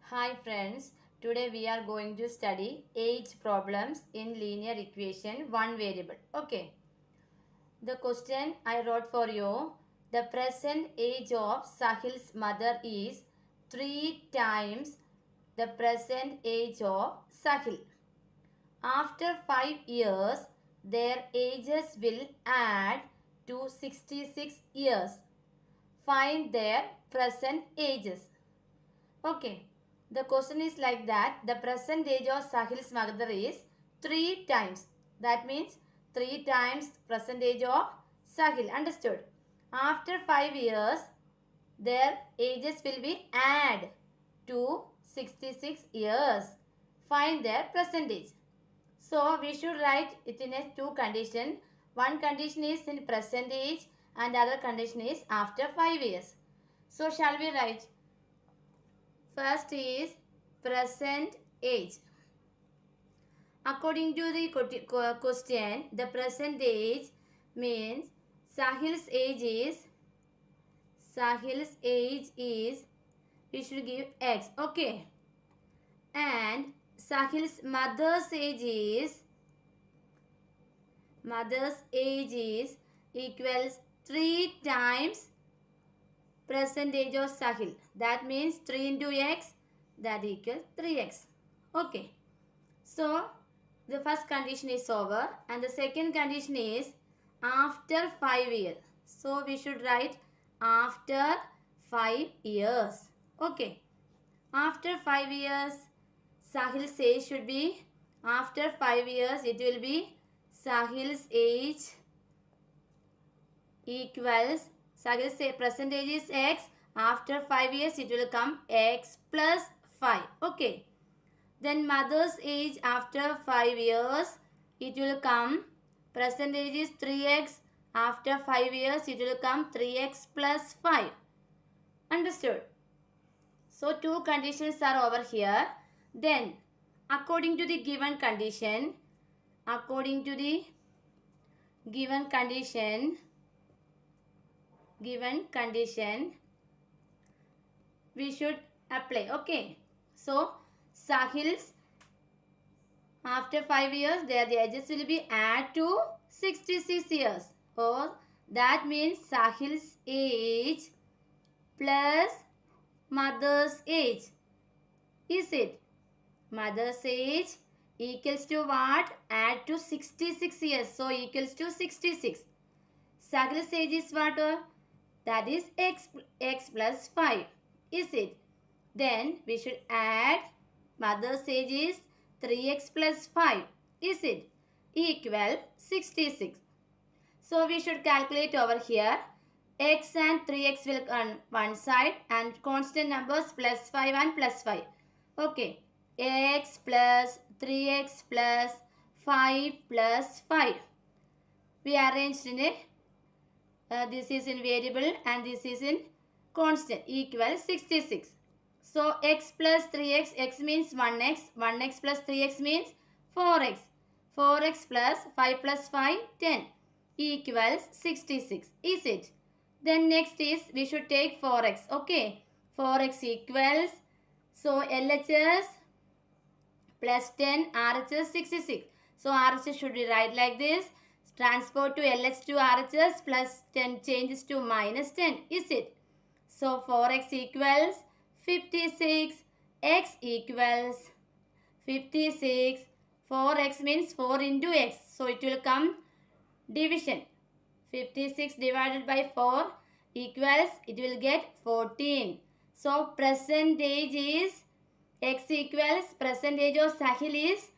Hi friends, today we are going to study age problems in linear equation one variable. Okay, the question I wrote for you, the present age of Sahil's mother is 3 times the present age of Sahil. After 5 years, their ages will add to 66 years. Find their present ages. Okay. The question is like that. The present age of Sahil's mother is 3 times. That means 3 times present age of Sahil. Understood? After 5 years, their ages will be add to 66 years. Find their present age. So, we should write it in a two condition. One condition is in present age and other condition is after 5 years. So, shall we write? First is present age. According to the question, the present age means Sahil's age is we should give X. Okay. And Sahil's mother's age is equals 3 times present age of Sahil. That means 3 into X, that equals 3X. Okay. So, the first condition is over and the second condition is after 5 years. So, we should write after 5 years. Okay. After 5 years, Sahil's age should be, after 5 years, it will be Sahil's age equals, Sahil's present age is X. After 5 years, it will come X plus 5. Okay. Then mother's age after 5 years, it will come, present age is 3x. After 5 years, it will come 3x plus 5. Understood? So, two conditions are over here. Then, according to the given condition, we should apply. Okay. So, Sahil's after 5 years, their ages will be add to 66 years. Or that means Sahil's age plus mother's age. Is it? Mother's age equals to what? Add to 66 years. So equals to 66. Sahil's age is what? That is x plus 5. Is it? Then we should add mother's age is 3x plus 5. Is it? Equal 66. So we should calculate over here. X and 3x will on one side and constant numbers plus 5 and plus 5. Okay. X plus 3x plus 5 plus 5. We arranged in a this is in variable and this is in constant equal 66. So x plus 3x, x means 1x, 1x plus 3x means 4x, 4x plus 5 plus 5, 10 equals 66. Is it? Then next is we should take 4x. Okay, 4x equals, so LHS plus 10, RHS 66. So RHS should be right like this. Transport to LH to RHS plus 10 changes to minus 10. Is it? So 4x equals 56. X equals 56. 4x means 4 into x. So it will come division. 56 divided by 4 equals, it will get 14. So present age is x equals present age of Sahil is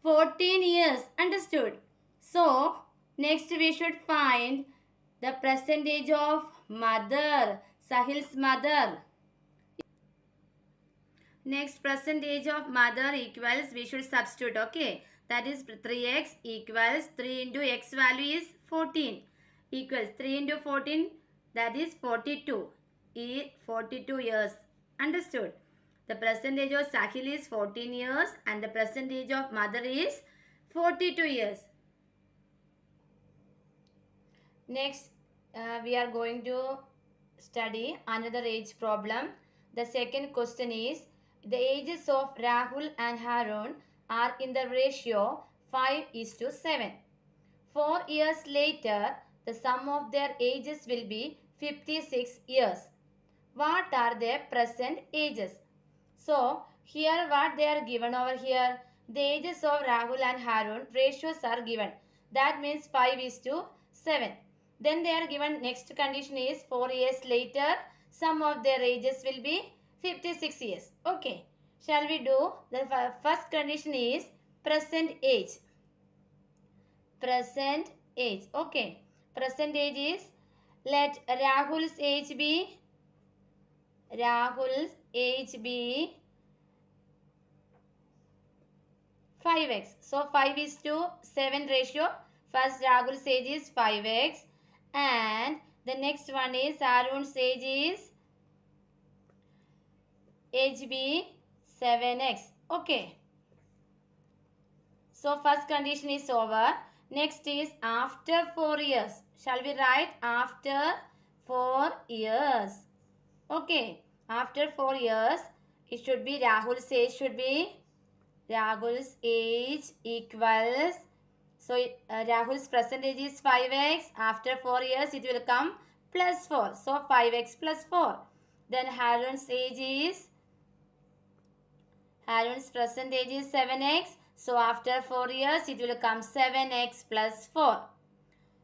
14 years. Understood? So next we should find the present age of mother, Sahil's mother. Next, present age of mother equals, we should substitute. Okay, that is 3x equals 3 into x value is 14 equals 3 into 14, that is 42. 42 years. Understood? The present age of Sahil is 14 years and the present age of mother is 42 years. Next, we are going to study another age problem. The second question is, The ages of Rahul and Harun are in the ratio 5:7. 4 years later, the sum of their ages will be 56 years. What are their present ages? So, here what they are given over here, the ages of Rahul and Harun, ratios are given. That means 5:7. Then they are given, next condition is 4 years later, sum of their ages will be 56 years. Okay. Shall we do? The first condition is present age. Present age. Okay. Present age is, let Rahul's age be 5x. So 5:7 ratio. First Rahul's age is 5x. And the next one is Arun's age be 7x. Okay. So first condition is over. Next is after 4 years. Shall we write after 4 years? Okay. After 4 years, it should be Rahul's age equals, so Rahul's present age is 5x. After 4 years, it will come plus 4. So 5x plus 4. Then Harun's present age is 7x. So after 4 years, it will come 7x plus 4.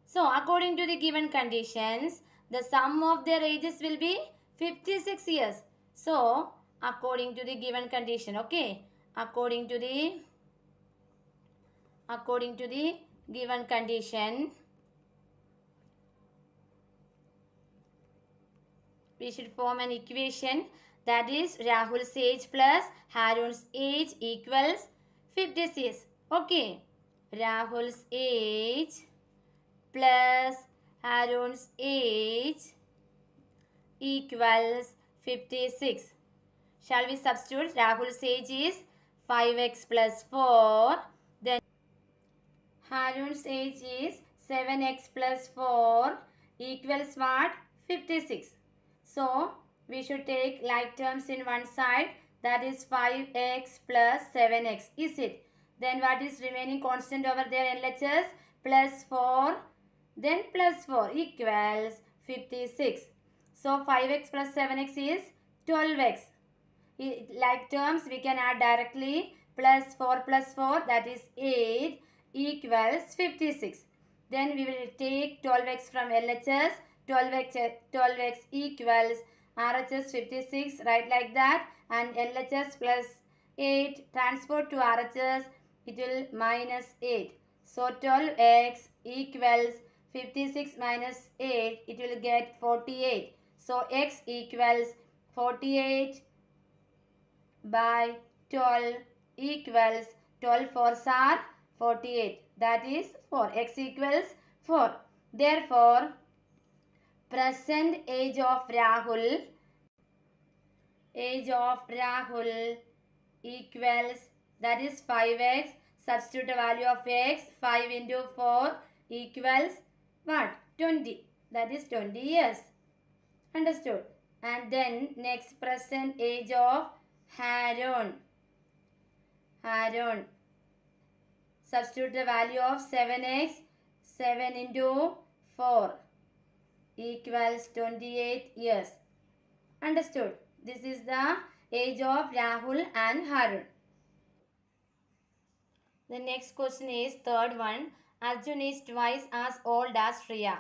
So according to the given conditions, the sum of their ages will be 56 years. So according to the given condition, okay, according to the given condition, we should form an equation, that is Rahul's age plus Harun's age equals 56. Okay, Rahul's age plus Harun's age equals 56. Shall we substitute? Rahul's age is 5x plus 4. Then Harun's age is 7x plus 4 equals what? 56. So we should take like terms in one side, that is 5x plus 7x. Is it? Then what is remaining constant over there, LHS? Plus 4. Then plus 4 equals 56. So 5x plus 7x is 12x. Like terms we can add directly, plus 4 plus 4, that is 8 equals 56. Then we will take 12x from LHS. 12x equals RHS 56, right, like that, and LHS plus 8 transfer to RHS, it will minus 8. So 12x equals 56 minus 8, it will get 48. So x equals 48 by 12 equals 12 fours are 48. That is 4. X equals 4. Therefore, present age of Rahul equals, that is 5x. Substitute the value of x. 5 into 4 equals what? 20. That is 20 years. Understood? And then next, present age of Harun. Substitute the value of 7x. 7 into 4 equals 28 years. Understood? This is the age of Rahul and Harun. The next question is third one. Arjun is twice as old as Shriya.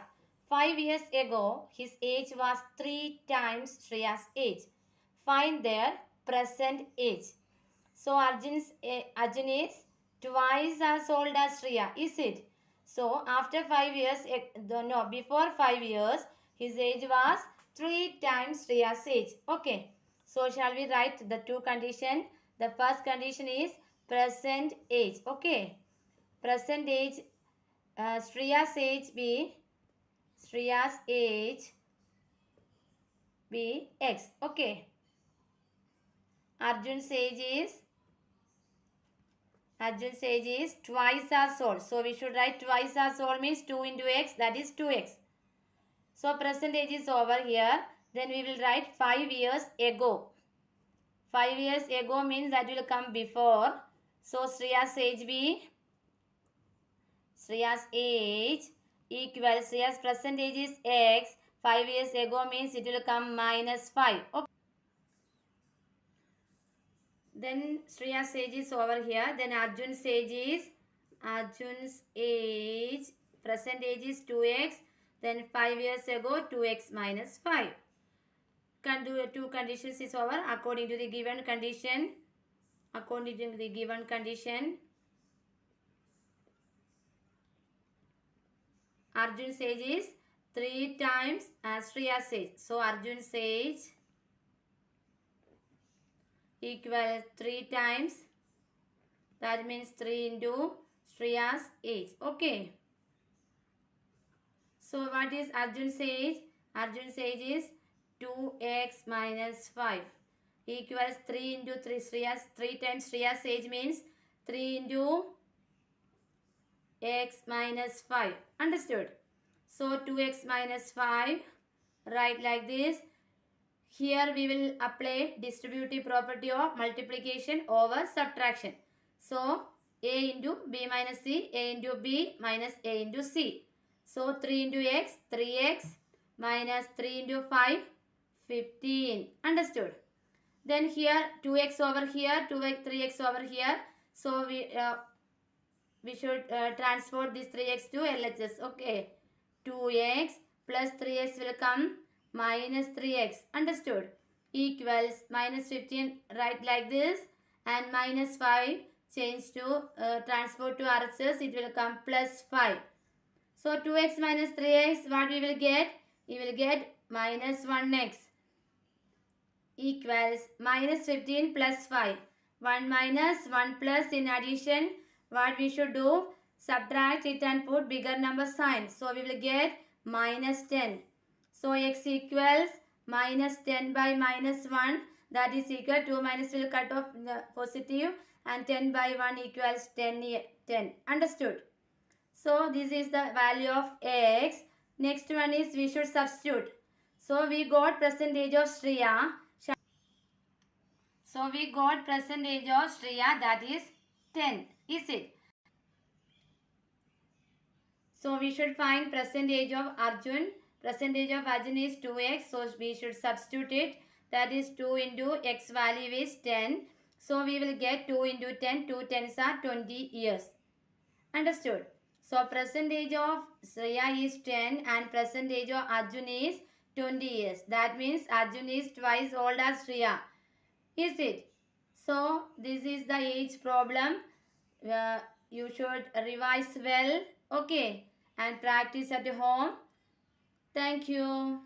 5 years ago, his age was 3 times Shriya's age. Find their present age. So Arjun is twice as old as Shriya. Is it? So after 5 years, before 5 years, his age was 3 times Shriya's age. Okay. So shall we write the two conditions? The first condition is present age. Okay. Present age, Shriya's age be x. Okay. Arjun's age is twice as old. So we should write twice as old means 2 into x, that is 2x. So present age is over here. Then we will write 5 years ago. 5 years ago means that will come before. So Shreya's age be, Shreya's age equals, Shreya's present age is x. 5 years ago means it will come minus 5. Okay. Then Shreya's age is over here. Then Arjun's age, present age is 2x. Then 5 years ago 2x minus 5. Can do two conditions is over according to the given condition. According to the given condition, Arjun's age is 3 times Shreya's age. So Arjun's age equal 3 times, that means 3 into Shreya's age. Okay. So what is Arjun's age? Arjun's age is 2x minus 5 equals 3 into 3. 3 times Shreya's age means 3 into x minus 5. Understood? So 2x minus 5, write like this. Here we will apply distributive property of multiplication over subtraction. So a into b minus c, a into b minus a into c. So 3 into x, 3x minus 3 into 5, 15. Understood? Then here 2x over here, 2x, 3x over here. So we should transfer this 3x to LHS. Okay. 2x plus 3x will come minus 3x. Understood? Equals minus 15. Write like this. And minus 5 change to transfer to RHS. It will come plus 5. So 2x minus 3x, what we will get? We will get minus 1x equals minus 15 plus 5. 1 minus 1 plus, in addition, what we should do? Subtract it and put bigger number sign. So we will get minus 10. So x equals minus 10 by minus 1. That is equal to, minus will cut off the positive, and 10 by 1 equals 10. Understood? So this is the value of x. Next one is we should substitute. So we got percentage of Shreya. So we got percentage of Shreya, that is 10. Is it? So we should find percentage of Arjun. Percentage of Arjun is 2x. So we should substitute it. That is 2 into x value is 10. So we will get 2 into 10. 2 tens are 20 years. Understood? So percentage of Shreya is 10 and percentage of Arjun is 20 years. That means Arjun is twice old as Shreya. Is it? So this is the age problem. You should revise well. Okay. And practice at home. Thank you.